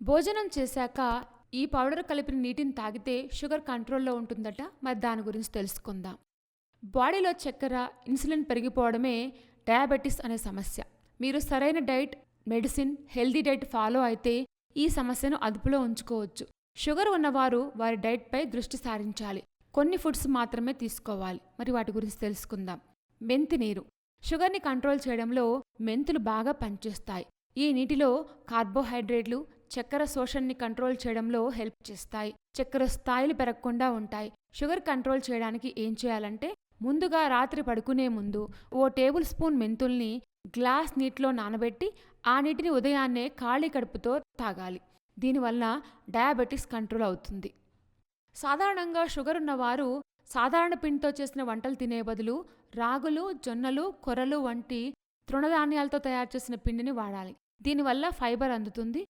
భోజనం చేశాక ఈ పౌడర్ కలిపిన నీటిని తాగితే షుగర్ కంట్రోల్లో ఉంటుందట. మరి దాని గురించి తెలుసుకుందాం. బాడీలో చక్కెర, ఇన్సులిన్ పెరిగిపోవడమే డయాబెటీస్ అనే సమస్య. మీరు సరైన diet, medicine, healthy diet follow అయితే ఈ సమస్యను అదుపులో ఉంచుకోవచ్చు. షుగర్ ఉన్నవారు వారి డైట్పై దృష్టి సారించాలి. కొన్ని ఫుడ్స్ మాత్రమే తీసుకోవాలి. మరి వాటి గురించి తెలుసుకుందాం. మెంతి నీరు షుగర్ని కంట్రోల్ చేయడంలో మెంతులు బాగా పనిచేస్తాయి. ఈ నీటిలో కార్బోహైడ్రేట్లు చక్కెర శోషణని కంట్రోల్ చేయడంలో హెల్ప్ చేస్తాయి. చక్కెర స్థాయిలు పెరగకుండా ఉంటాయి. షుగర్ కంట్రోల్ చేయడానికి ఏం చేయాలంటే, ముందుగా రాత్రి పడుకునే ముందు ఓ టేబుల్ స్పూన్ మెంతుల్ని గ్లాస్ నీటిలో నానబెట్టి ఆ నీటిని ఉదయాన్నే ఖాళీ కడుపుతో తాగాలి. దీనివల్ల డయాబెటీస్ కంట్రోల్ అవుతుంది. సాధారణంగా షుగర్ ఉన్నవారు సాధారణ పిండితో చేసిన వంటలు తినే బదులు రాగులు, జొన్నలు, కొర్రలు వంటి తృణధాన్యాలతో తయారు చేసిన పిండిని వాడాలి. దీనివల్ల ఫైబర్ అందుతుంది.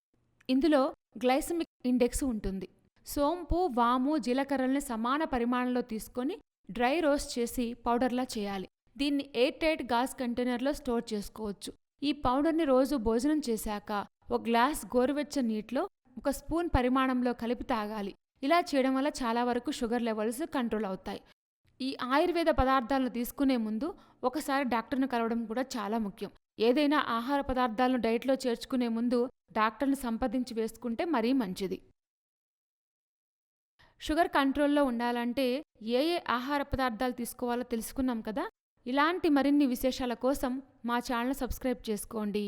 ఇందులో గ్లైసెమిక్ ఇండెక్స్ ఉంటుంది. సోంపు, వాము, జీలకర్రల్ని సమాన పరిమాణంలో తీసుకొని డ్రై రోస్ట్ చేసి పౌడర్లా చేయాలి. దీన్ని ఎయిర్ టైట్ గాజ్ కంటైనర్లో స్టోర్ చేసుకోవచ్చు. ఈ పౌడర్ని రోజు భోజనం చేశాక ఒక గ్లాస్ గోరువెచ్చని నీటిలో 1 స్పూన్ పరిమాణంలో కలిపి తాగాలి. ఇలా చేయడం వల్ల చాలా వరకు షుగర్ లెవెల్స్ కంట్రోల్ అవుతాయి. ఈ ఆయుర్వేద పదార్థాలను తీసుకునే ముందు ఒకసారి డాక్టర్ను కలవడం కూడా చాలా ముఖ్యం. ఏదైనా ఆహార పదార్థాలను డైట్లో చేర్చుకునే ముందు డాక్టర్ను సంప్రదించి వేసుకుంటే మరీ మంచిది. షుగర్ కంట్రోల్లో ఉండాలంటే ఏ ఆహార పదార్థాలు తీసుకోవాలో తెలుసుకున్నాం కదా. ఇలాంటి మరిన్ని విశేషాల కోసం మా ఛానల్ సబ్స్క్రైబ్ చేసుకోండి.